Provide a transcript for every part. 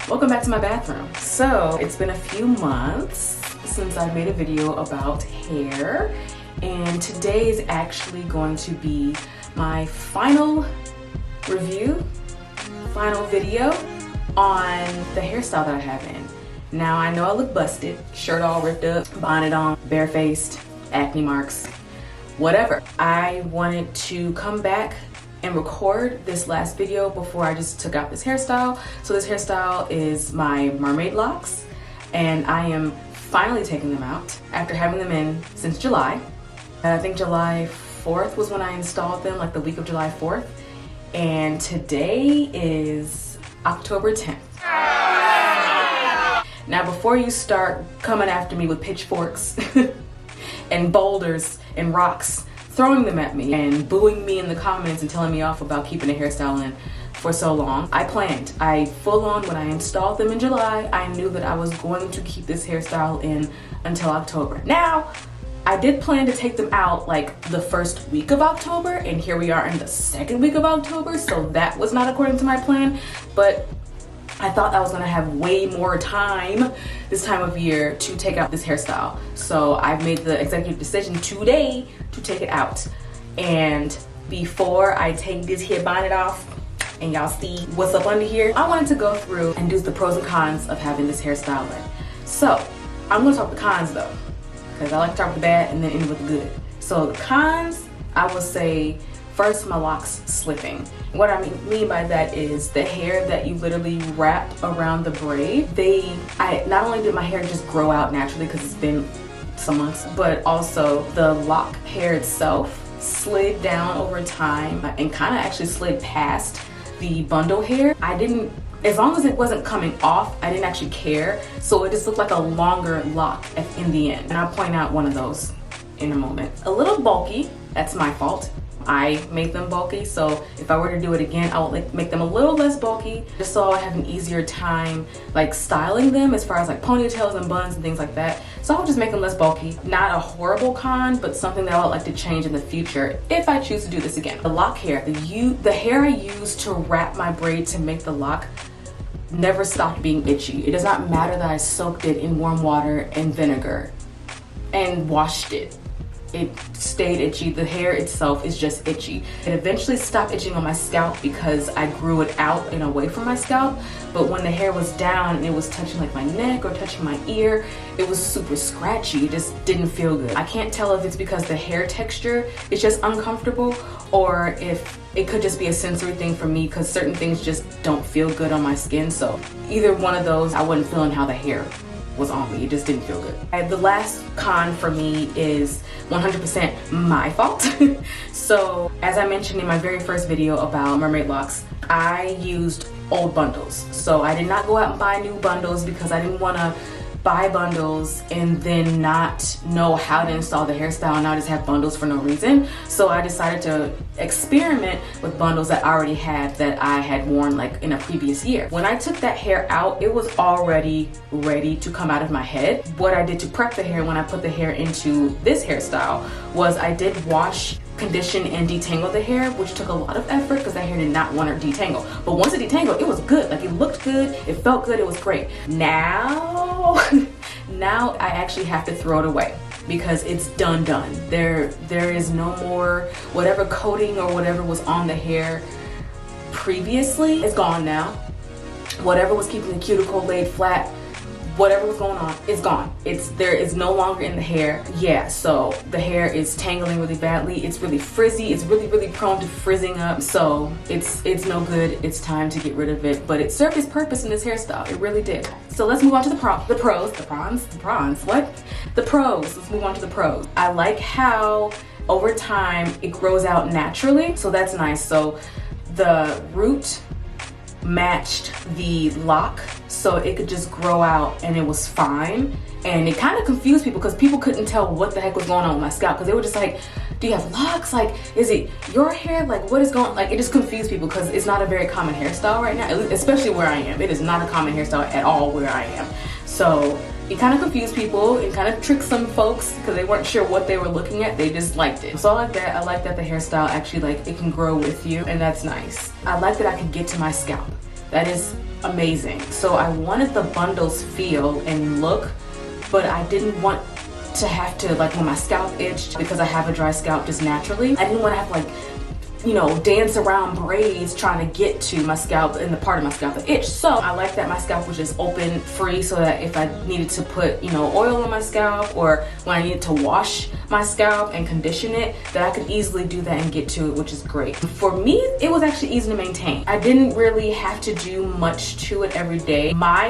Welcome back to my bathroom. So it's been a few months since I made a video about hair, and today is actually going to be my final review, final video on the hairstyle that I have in. Now I know I look busted, shirt all ripped up, bonnet on, barefaced, acne marks, whatever. I wanted to come back and record this last video before I just took out this hairstyle. So this hairstyle is my Mermaid Locs, and I am finally taking them out after having them in since July. I think July 4th was when I installed them, like the week of July 4th. And today is October 10th. Now before you start coming after me with pitchforks and boulders and rocks, throwing them at me and booing me in the comments and telling me off about keeping a hairstyle in for so long, I planned. I full on, when I installed them in July, I knew that I was going to keep this hairstyle in until October. Now, I did plan to take them out like the first week of October, and here we are in the second week of October, so that was not according to my plan, but I thought I was gonna have way more time this time of year to take out this hairstyle. So I've made the executive decision today to take it out. And before I take this here bonnet off and y'all see what's up under here, I wanted to go through and do the pros and cons of having this hairstyle in. So I'm gonna talk the cons though, because I like to start with the bad and then end with the good. So the cons, I would say, first, my locks slipping. What I mean by that is the hair that you literally wrap around the braid, not only did my hair just grow out naturally because it's been some months, but also the lock hair itself slid down over time and kind of actually slid past the bundle hair. As long as it wasn't coming off, I didn't actually care. So it just looked like a longer lock in the end. And I'll point out one of those in a moment. A little bulky, that's my fault. I made them bulky, so if I were to do it again, I would make them a little less bulky, just so I have an easier time like styling them as far as like ponytails and buns and things like that. So I would just make them less bulky. Not a horrible con, but something that I would like to change in the future if I choose to do this again. The lock hair, the hair I use to wrap my braid to make the lock never stopped being itchy. It does not matter that I soaked it in warm water and vinegar and washed it. It stayed itchy. The hair itself is just itchy. It eventually stopped itching on my scalp because I grew it out and away from my scalp. But when the hair was down and it was touching like my neck or touching my ear, it was super scratchy. It just didn't feel good. I can't tell if it's because the hair texture is just uncomfortable or if it could just be a sensory thing for me because certain things just don't feel good on my skin. So either one of those, I wasn't feeling how the hair was on me. It just didn't feel good. The last con for me is 100% my fault. So as I mentioned in my very first video about Mermaid Locs, I used old bundles. So I did not go out and buy new bundles because I didn't want to buy bundles and then not know how to install the hairstyle and now just have bundles for no reason. So I decided to experiment with bundles that I already had that I had worn like in a previous year. When I took that hair out, it was already ready to come out of my head. What I did to prep the hair when I put the hair into this hairstyle was I did wash, condition, and detangle the hair, which took a lot of effort because that hair did not want to detangle. But once it detangled, it was good. Like, it looked good, it felt good, it was great. Now I actually have to throw it away because it's done. There is no more whatever coating or whatever was on the hair previously is gone now. Whatever was keeping the cuticle laid flat, whatever was going on, it's gone. There is no longer in the hair. Yeah, so the hair is tangling really badly. It's really frizzy. It's really prone to frizzing up. So it's no good. It's time to get rid of it. But it served its purpose in this hairstyle. It really did. So let's move on to the pros. Let's move on to the pros. I like how over time it grows out naturally. So that's nice. So the root matched the lock, so it could just grow out and it was fine. And it kind of confused people because people couldn't tell what the heck was going on with my scalp because they were just like, do you have locks? Like, is it your hair? Like, what is going on? Like, it just confused people because it's not a very common hairstyle right now, especially where I am. It is not a common hairstyle at all where I am. So it kind of confused people. It kind of tricked some folks because they weren't sure what they were looking at. They just liked it. So I like that. I like that the hairstyle actually, like, it can grow with you, and that's nice. I like that I can get to my scalp. That is amazing. So I wanted the bundles feel and look, but I didn't want to have to, like when my scalp itched, because I have a dry scalp just naturally, I didn't want to have like, you know, dance around braids trying to get to my scalp and the part of my scalp that itched. So I like that my scalp was just open, free, so that if I needed to put, you know, oil on my scalp, or when I needed to wash my scalp and condition it, that I could easily do that and get to it, which is great. For me, it was actually easy to maintain. I didn't really have to do much to it every day. My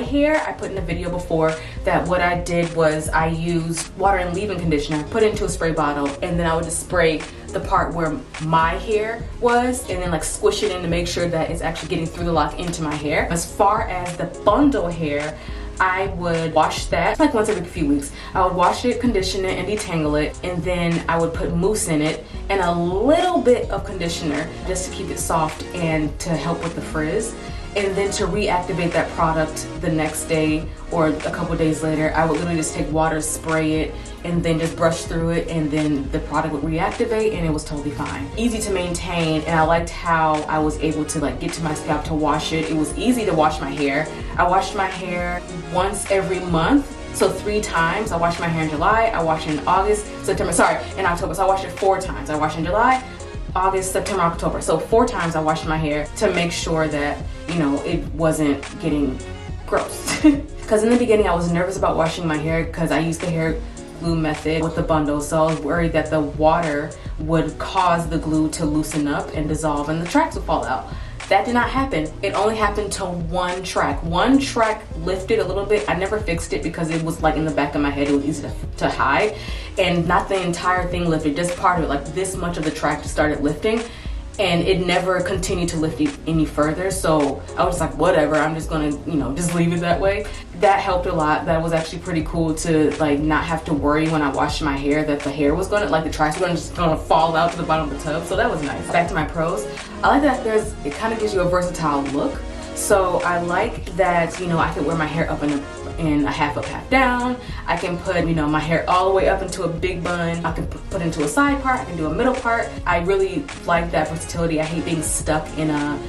hair, I put in a video before that what I did was I used water and leave-in conditioner, put it into a spray bottle, and then I would just spray the part where my hair was, and then like squish it in to make sure that it's actually getting through the lock into my hair. As far as the bundle hair, I would wash that like once every few weeks. I would wash it, condition it, and detangle it, and then I would put mousse in it and a little bit of conditioner just to keep it soft and to help with the frizz. And then to reactivate that product the next day or a couple days later, I would literally just take water, spray it, and then just brush through it, and then the product would reactivate and it was totally fine. Easy to maintain, and I liked how I was able to like get to my scalp to wash it. It was easy to wash my hair. I washed my hair once every month, so 3 times. I washed my hair in July, I washed it in August, September, in October. So I washed it 4 times. I washed in July, August, September, October. So 4 times I washed my hair to make sure that, you know, it wasn't getting gross. Because in the beginning I was nervous about washing my hair because I used the hair glue method with the bundle, so I was worried that the water would cause the glue to loosen up and dissolve and the tracks would fall out. That did not happen. It only happened to one track. One track lifted a little bit. I never fixed it because it was like in the back of my head. It was easy to hide, and not the entire thing lifted, just part of it. Like this much of the track just started lifting, and it never continued to lift any further. So I was like, whatever, I'm just gonna, you know, just leave it that way. That helped a lot. That was actually pretty cool to like not have to worry when I washed my hair that the hair was gonna, like the tracks were just gonna fall out to the bottom of the tub. So that was nice. Back to my pros. I like that it kind of gives you a versatile look. So I like that, you know, I could wear my hair up in a half up, half down. I can put, you know, my hair all the way up into a big bun. I can put into a side part. I can do a middle part. I really like that versatility. I hate being stuck in a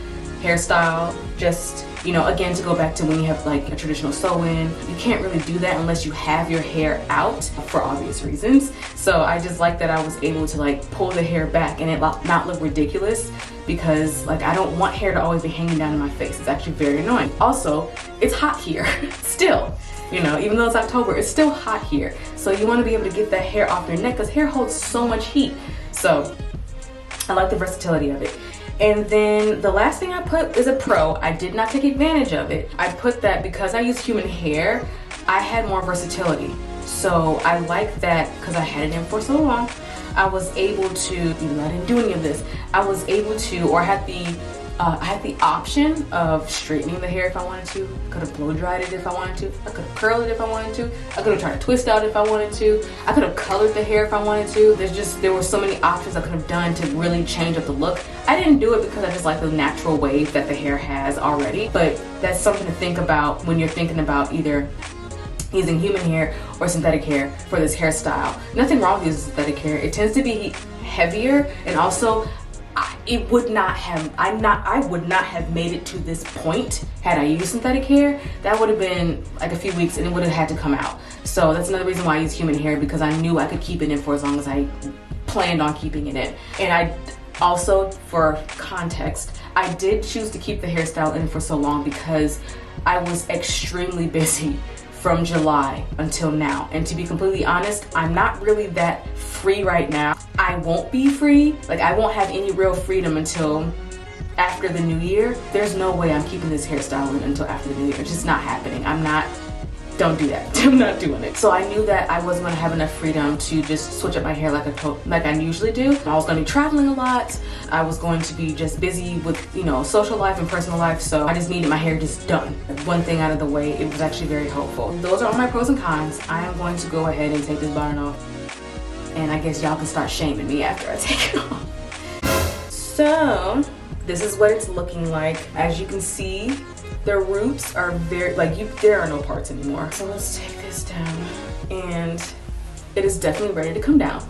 hairstyle. Just, you know, again, to go back to when you have like a traditional sew-in, you can't really do that unless you have your hair out for obvious reasons. So I just like that I was able to like pull the hair back and it not look ridiculous, because like I don't want hair to always be hanging down in my face. It's actually very annoying. Also, it's hot here still. You know, even though it's October, it's still hot here. So you want to be able to get that hair off your neck because hair holds so much heat. So I like the versatility of it. And then the last thing I put is a pro. I did not take advantage of it. I put that because I use human hair, I had more versatility. So I like that because I had it in for so long. I was able to, even though I didn't do any of this, I was able to, or I had the option of straightening the hair if I wanted to. I could have blow dried it if I wanted to. I could have curled it if I wanted to. I could have tried to twist out if I wanted to. I could have colored the hair if I wanted to. There were so many options I could have done to really change up the look. I didn't do it because I just like the natural wave that the hair has already, but that's something to think about when you're thinking about either using human hair or synthetic hair for this hairstyle. Nothing wrong with using synthetic hair. It tends to be heavier, and also I would not have made it to this point had I used synthetic hair. That would have been like a few weeks and it would have had to come out. So that's another reason why I use human hair, because I knew I could keep it in for as long as I planned on keeping it in. And I also, for context, I did choose to keep the hairstyle in for so long because I was extremely busy from July until now. And to be completely honest, I'm not really that free right now. I won't be free. Like, I won't have any real freedom until after the new year. There's no way I'm keeping this hairstyle in until after the new year. It's just not happening. Don't do that. I'm not doing it. So I knew that I wasn't gonna have enough freedom to just switch up my hair like I usually do. I was gonna be traveling a lot. I was going to be just busy with, you know, social life and personal life. So I just needed my hair just done. One thing out of the way. It was actually very helpful. Those are all my pros and cons. I am going to go ahead and take this bonnet off. And I guess y'all can start shaming me after I take it off. So this is what it's looking like. As you can see, the roots are very, there are no parts anymore. So let's take this down, and it is definitely ready to come down.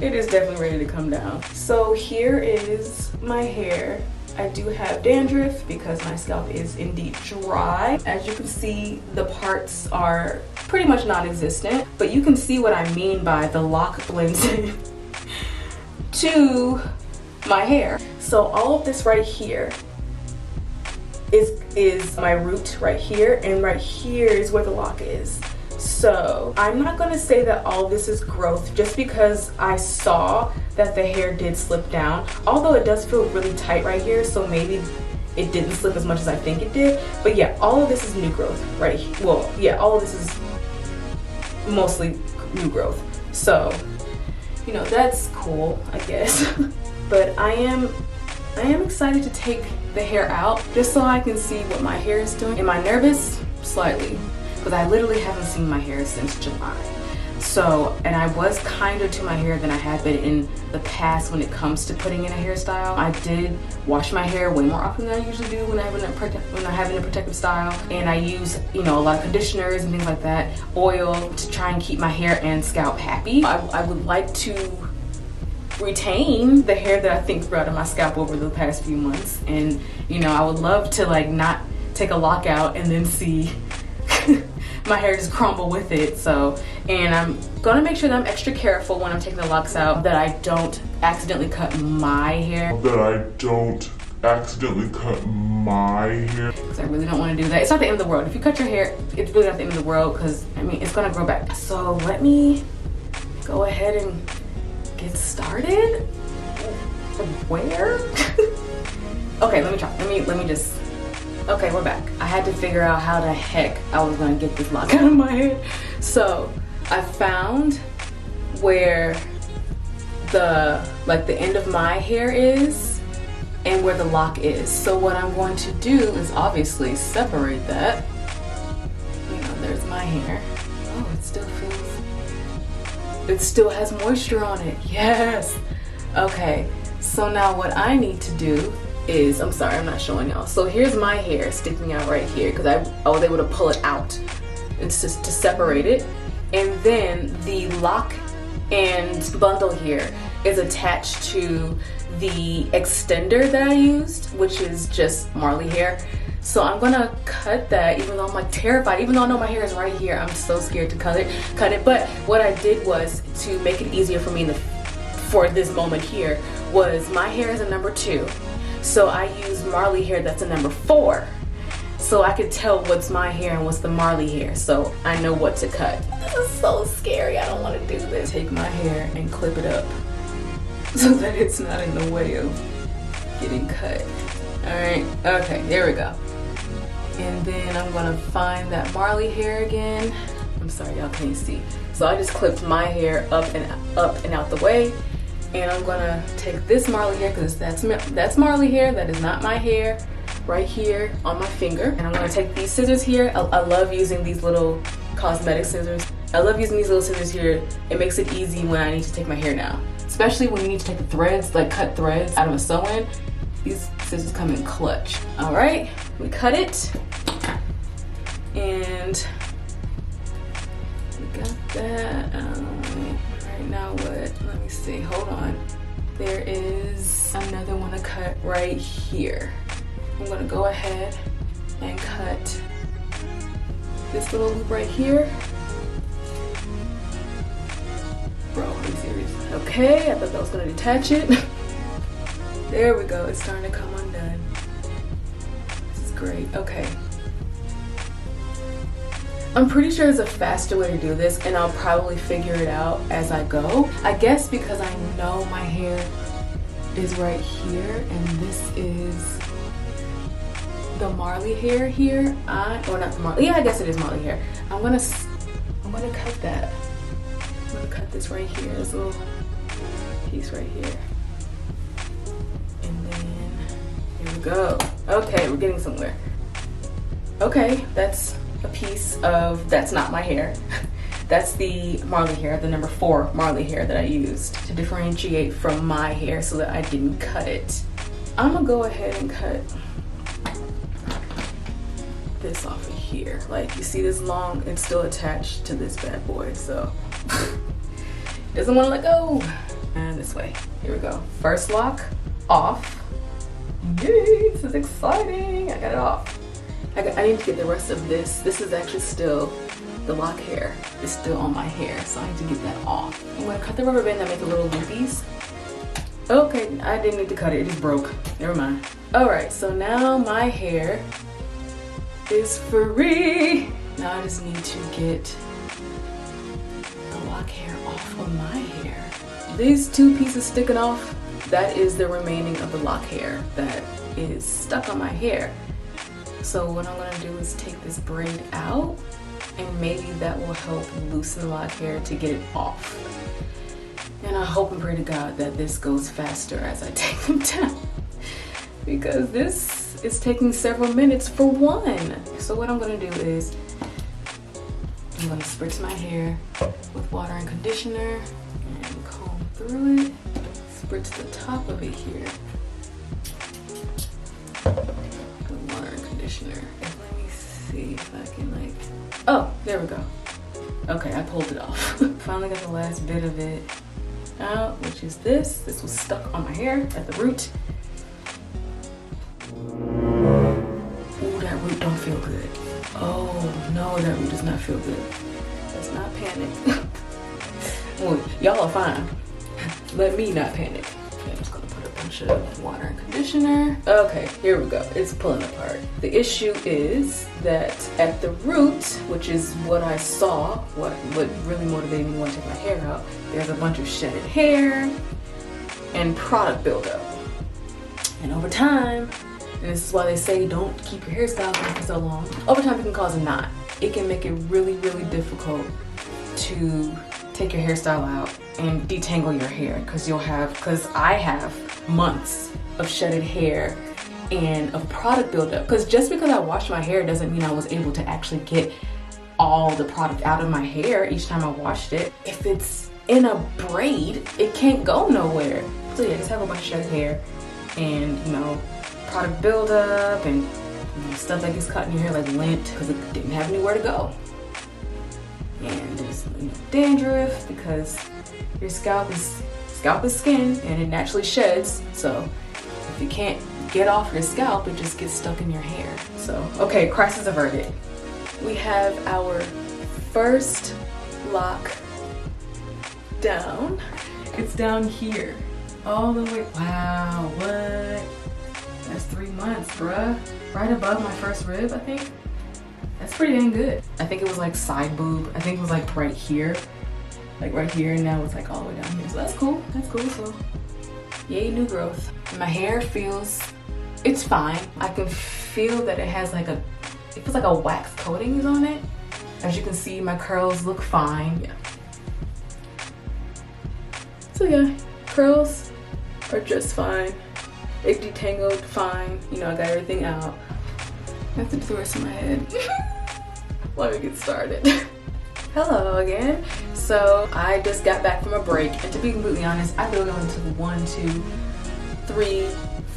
It is definitely ready to come down. So here is my hair. I do have dandruff because my scalp is indeed dry. As you can see, the parts are pretty much non-existent, but you can see what I mean by the lock blends in to my hair. So all of this right here is my root right here, and right here is where the lock is. So I'm not gonna say that all of this is growth just because I saw that the hair did slip down, although it does feel really tight right here, so maybe it didn't slip as much as I think it did. But yeah, all of this is new growth right here. Well, yeah, all of this is mostly new growth. So, you know, that's cool, I guess. But I am excited to take the hair out just so I can see what my hair is doing. Am I nervous? Slightly, because I literally haven't seen my hair since July. So, and I was kinder to my hair than I had been in the past when it comes to putting in a hairstyle. I did wash my hair way more often than I usually do when I have a protective style, and I use, you know, a lot of conditioners and things like that, oil, to try and keep my hair and scalp happy. I would like to retain the hair that I think grew out of my scalp over the past few months, and you know, I would love to like not take a lock out and then see my hair just crumble with it. So, and I'm gonna make sure that I'm extra careful when I'm taking the locks out, that I don't accidentally cut my hair. Because I really don't want to do that. It's not the end of the world. If you cut your hair, it's really not the end of the world, because I mean, it's gonna grow back. So let me go ahead and get started. Where? Okay, let me try. Let me just. Okay, we're back. I had to figure out how the heck I was gonna get this lock out of my head. So I found where the end of my hair is and where the lock is. So what I'm going to do is obviously separate that. You know, there's my hair. Oh, it still has moisture on it. Yes. Okay, so now what I need to do is, I'm sorry, I'm not showing y'all. So here's my hair sticking out right here because I was able to pull it out. It's just to separate it. And then the lock and bundle here is attached to the extender that I used, which is just Marley hair. So I'm gonna cut that, even though I'm like terrified, even though I know my hair is right here, I'm so scared to cut it. But what I did was, to make it easier for me for this moment here, was my hair is a number 2. So I use Marley hair that's a number 4. So I could tell what's my hair and what's the Marley hair, so I know what to cut. This is so scary, I don't want to do this. Take my hair and clip it up so that it's not in the way of getting cut. Alright, okay, there we go. And then I'm gonna find that Marley hair again. I'm sorry, y'all can't see. So I just clipped my hair up and out the way. And I'm gonna take this Marley hair, because that's Marley hair, that is not my hair, right here on my finger. And I'm gonna take these scissors here. I love using these little cosmetic scissors. I love using these little scissors here. It makes it easy when I need to take my hair down. Especially when you need to take the threads, like cut threads out of a sew-in. These scissors come in clutch. All right, we cut it. And we got that. Right now what? Let me see, hold on. There is another one to cut right here. I'm gonna go ahead and cut this little loop right here. Bro, are you serious? Okay, I thought that was gonna detach it. There we go, it's starting to come undone. This is great, okay. I'm pretty sure there's a faster way to do this, and I'll probably figure it out as I go. I guess because I know my hair is right here, and this is the Marley hair here. Or not the Marley, yeah, I guess it is Marley hair. I'm gonna cut that. I'm gonna cut this right here, this little piece right here. And then, here we go. Okay, we're getting somewhere. Okay, that's a piece of, that's not my hair. That's the Marley hair, the number 4 Marley hair that I used to differentiate from my hair so that I didn't cut it. I'm gonna go ahead and cut this off of here. Like, you see this long, it's still attached to this bad boy, so it doesn't want to let go. All And this way. Here we go. First lock off. Yay, this is exciting. I got it off. I need to get the rest of this. This is actually still, the lock hair is still on my hair, so I need to get that off. I'm gonna cut the rubber band that make the little loopies. Okay, I didn't need to cut it, it just broke. Never mind. All right, so now my hair is free. Now I just need to get the lock hair off of my hair. These two pieces sticking off, that is the remaining of the lock hair that is stuck on my hair. So what I'm gonna do is take this braid out, and maybe that will help loosen the lock hair to get it off. And I hope and pray to God that this goes faster as I take them down, because this is taking several minutes for one. So what I'm gonna do is I'm gonna spritz my hair with water and conditioner and comb through it. Spritz the top of it here. Let me see if I can like, oh, there we go. Okay, I pulled it off. Finally got the last bit of it out, which is this. This was stuck on my hair at the root. Ooh, that root don't feel good. Oh no, that root does not feel good. Let's not panic. Well, y'all are fine. Let me not panic. Okay, I'm just gonna put a bunch of water and conditioner. Okay, here we go. It's pulling apart. The issue is that at the root, which is what I saw, what really motivated me to want to take my hair out, there's a bunch of shedded hair and product buildup. And over time, and this is why they say don't keep your hairstyle for so long, over time it can cause a knot. It can make it really, really difficult to take your hairstyle out and detangle your hair, because I have months of shedded hair and of product buildup. Because just because I washed my hair doesn't mean I was able to actually get all the product out of my hair each time I washed it. If it's in a braid, it can't go nowhere. So yeah, just have a bunch of shedded hair and, you know, product buildup and, you know, stuff that gets caught in your hair like lint because it didn't have anywhere to go. And there's, you know, dandruff because your scalp is skin and it naturally sheds. So if you can't get off your scalp, it just gets stuck in your hair. So, okay, crisis averted. We have our first lock down. It's down here, all the way. Wow, what? That's 3 months, bruh. Right above my first rib, I think. That's pretty dang good. I think it was like side boob. I think it was like right here. Like right here, and now it's like all the way down here. So that's cool, So yay, new growth. My hair feels, it's fine. I can feel that it has like it feels like a wax coating is on it. As you can see, my curls look fine. Yeah. So yeah, curls are just fine. It detangled fine. You know, I got everything out. I have to do the rest of my head. Let me get started. Hello again. So I just got back from a break, and to be completely honest, I really only took 1, 2, 3,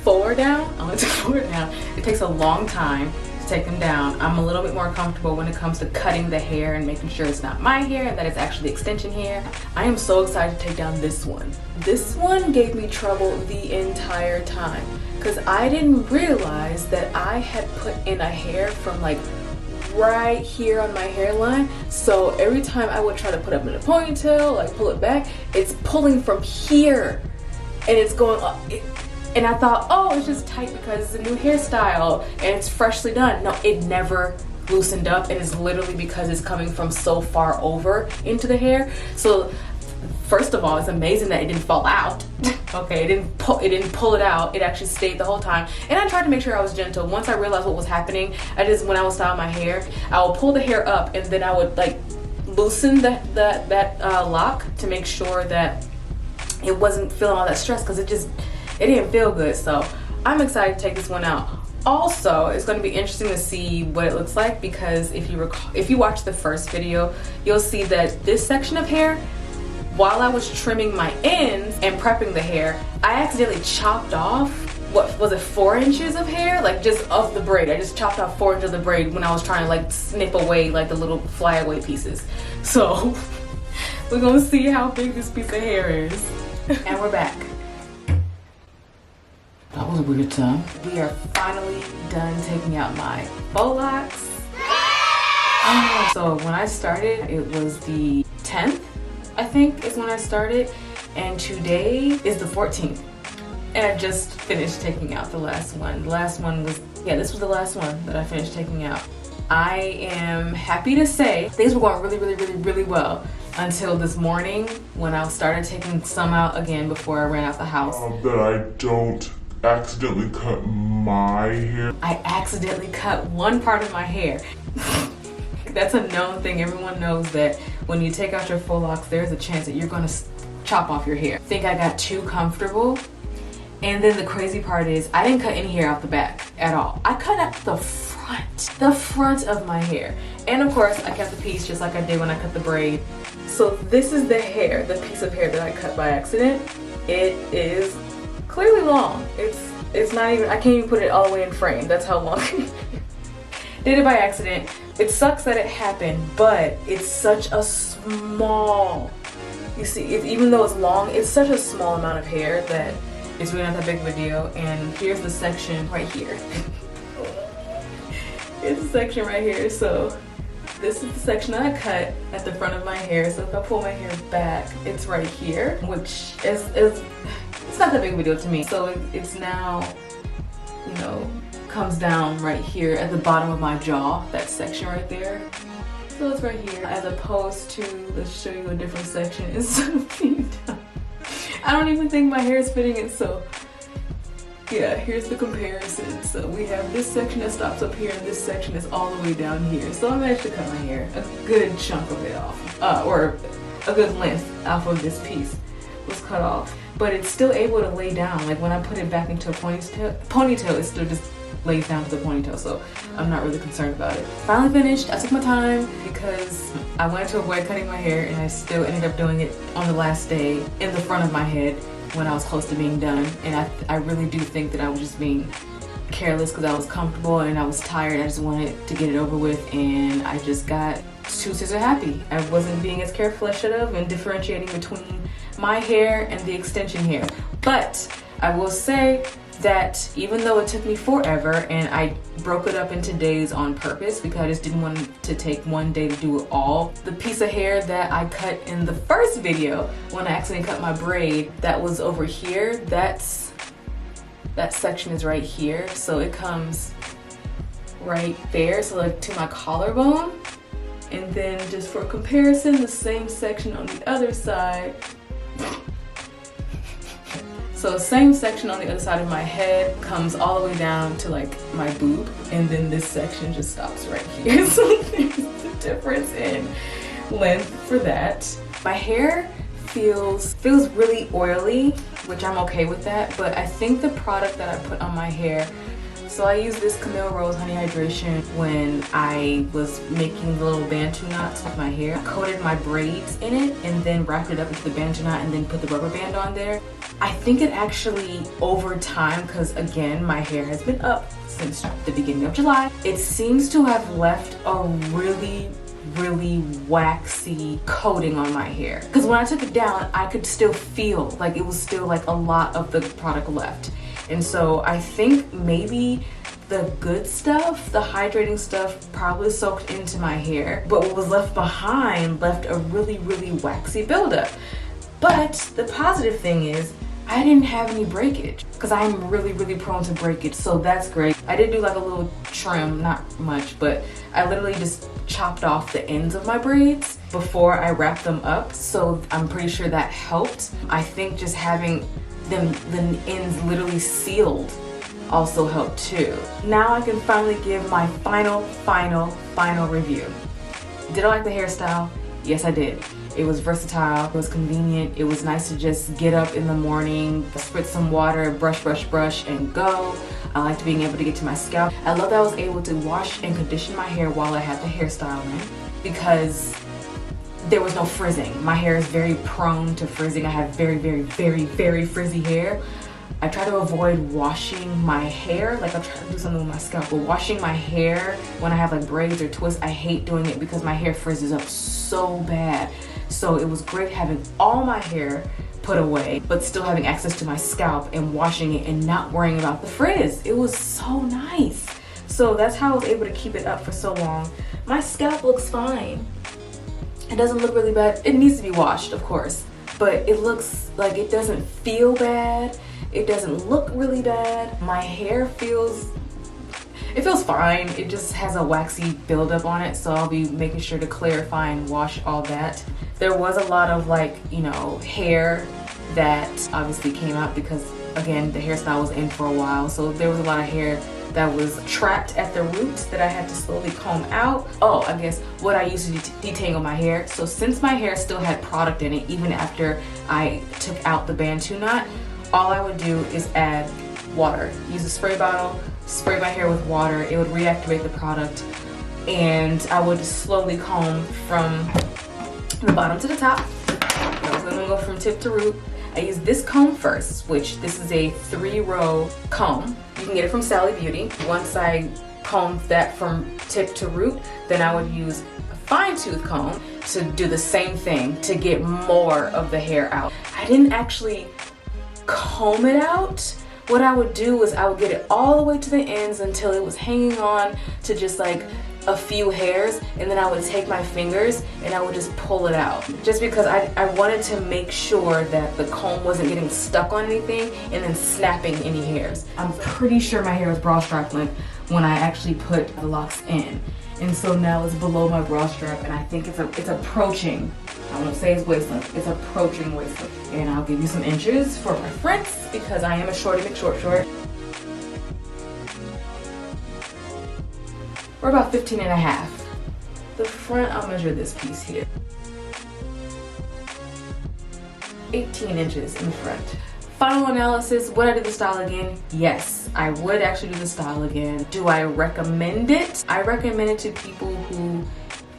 4 down. I only took 4 down. It takes a long time to take them down. I'm a little bit more comfortable when it comes to cutting the hair and making sure it's not my hair and that it's actually extension hair. I am so excited to take down this one. This one gave me trouble the entire time because I didn't realize that I had put in a hair from like right here on my hairline. So every time I would try to put up in a ponytail, like pull it back, it's pulling from here and it's going up. And I thought, oh, it's just tight because it's a new hairstyle and it's freshly done. No, it never loosened up, and it's literally because it's coming from so far over into the hair. So first of all, it's amazing that it didn't fall out. Okay, it didn't pull it out. It actually stayed the whole time. And I tried to make sure I was gentle. Once I realized what was happening, when I was styling my hair, I would pull the hair up and then I would like loosen that lock to make sure that it wasn't feeling all that stress, because it didn't feel good. So I'm excited to take this one out. Also, it's going to be interesting to see what it looks like, because if you watch the first video, you'll see that this section of hair, while I was trimming my ends and prepping the hair, I accidentally chopped off, what was it, 4 inches of hair, like just of the braid. I just chopped off 4 inches of the braid when I was trying to like snip away like the little flyaway pieces. So we're gonna see how big this piece of hair is. And we're back. That was a weird time. We are finally done taking out my faux locks. So when I started, it was the 10th, I think is when I started. And today is the 14th. And I just finished taking out the last one. The last one was, yeah, this was the last one that I finished taking out. I am happy to say things were going really well until this morning when I started taking some out again before I ran out the house. That I don't accidentally cut my hair. I accidentally cut one part of my hair. That's a known thing. Everyone knows that when you take out your faux locks, there's a chance that you're gonna chop off your hair. I think I got too comfortable. And then the crazy part is I didn't cut any hair off the back at all. I cut at the front of my hair. And of course, I kept the piece just like I did when I cut the braid. So this is the hair, the piece of hair that I cut by accident. It is clearly long. It's not even, I can't even put it all the way in frame. That's how long. Did it by accident. It sucks that it happened, but it's such a small, you see, even though it's long, it's such a small amount of hair that it's really not that big of a deal. And here's the section right here. Here's the section right here. So this is the section that I cut at the front of my hair. So if I pull my hair back, it's right here, which is it's not that big of a deal to me. So it's now, you know, comes down right here at the bottom of my jaw, that section right there. So it's right here, as opposed to, let's show you a different section instead of being down. I don't even think my hair is fitting it, so yeah, here's the comparison. So we have this section that stops up here, and this section is all the way down here. So I managed to cut my hair, a good chunk of it off, or a good length off of this piece was cut off. But it's still able to lay down. Like when I put it back into a ponytail, it still just lays down to the ponytail, so I'm not really concerned about it. Finally finished. I took my time because I wanted to avoid cutting my hair, and I still ended up doing it on the last day in the front of my head when I was close to being done. And I really do think that I was just being careless because I was comfortable and I was tired. I just wanted to get it over with, and I just got too scissor happy. I wasn't being as careful as I should have and differentiating between my hair and the extension hair. But I will say that even though it took me forever, and I broke it up into days on purpose because I just didn't want to take one day to do it all, the piece of hair that I cut in the first video when I accidentally cut my braid, that was over here, that section is right here, so it comes right there, so like to my collarbone. And then just for comparison, the same section on the other side. So same section on the other side of my head comes all the way down to like my boob, and then this section just stops right here. So there's a difference in length for that. My hair feels really oily, which I'm okay with that, but I think the product that I put on my hair, so I used this Camille Rose Honey Hydration when I was making the little bantu knots with my hair. I coated my braids in it and then wrapped it up into the bantu knot and then put the rubber band on there. I think it actually, over time, because again, my hair has been up since the beginning of July, it seems to have left a really waxy coating on my hair. Because when I took it down, I could still feel like it was still like a lot of the product left. And so I think maybe the good stuff, the hydrating stuff, probably soaked into my hair, but what was left behind left a really waxy buildup. But the positive thing is I didn't have any breakage, because I'm really prone to breakage, so that's great. I did do like a little trim, not much, but I literally just chopped off the ends of my braids before I wrapped them up, so I'm pretty sure that helped. I think just having the ends literally sealed also helped too. Now I can finally give my final review. Did I like the hairstyle? Yes, I did. It was versatile, it was convenient, it was nice to just get up in the morning, spritz some water, brush, and go. I liked being able to get to my scalp. I love that I was able to wash and condition my hair while I had the hairstyle in, because there was no frizzing. My hair is very prone to frizzing. I have very frizzy hair. I try to avoid washing my hair, like I'm trying to do something with my scalp, but washing my hair when I have like braids or twists, I hate doing it because my hair frizzes up so bad. So it was great having all my hair put away, but still having access to my scalp and washing it and not worrying about the frizz. It was so nice. So that's how I was able to keep it up for so long. My scalp looks fine. It doesn't look really bad. It needs to be washed, of course, but it looks like it doesn't feel bad. It doesn't look really bad. My hair feels fine. It just has a waxy buildup on it, so I'll be making sure to clarify and wash all that. There was a lot of like, you know, hair that obviously came out because again, the hairstyle was in for a while, so there was a lot of hair that was trapped at the roots that I had to slowly comb out. Oh, I guess what I used to detangle my hair. So since my hair still had product in it, even after I took out the Bantu knot, all I would do is add water. Use a spray bottle, spray my hair with water. It would reactivate the product, and I would slowly comb from the bottom to the top. I was gonna go from tip to root. I use this comb first, which this is a 3-row comb. You can get it from Sally Beauty. Once I combed that from tip to root, then I would use a fine tooth comb to do the same thing to get more of the hair out. I didn't actually comb it out. What I would do is I would get it all the way to the ends until it was hanging on to just like a few hairs, and then I would take my fingers and I would just pull it out, just because I wanted to make sure that the comb wasn't getting stuck on anything and then snapping any hairs. I'm pretty sure my hair was bra strap length when I actually put the locks in, and so now it's below my bra strap, and I think it's approaching, I won't say it's waist length, it's approaching waist length. And I'll give you some inches for reference because I am a shorty McShort. We're about 15 and a half. The front, I'll measure this piece here. 18 inches in the front. Final analysis, would I do the style again? Yes, I would actually do the style again. Do I recommend it? I recommend it to people who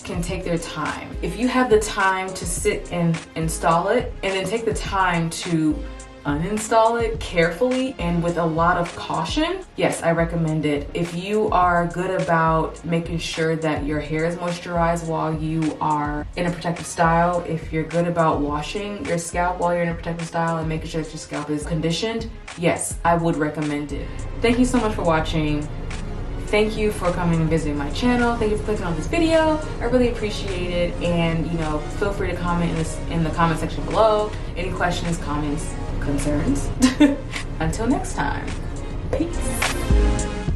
can take their time. If you have the time to sit and install it, and then take the time to uninstall it carefully and with a lot of caution, yes, I recommend it. If you are good about making sure that your hair is moisturized while you are in a protective style, if you're good about washing your scalp while you're in a protective style and making sure that your scalp is conditioned, yes, I would recommend it. Thank you so much for watching. Thank you for coming and visiting my channel. Thank you for clicking on this video. I really appreciate it. And you know, feel free to comment in the comment section below. Any questions, comments, concerns. Until next time, peace.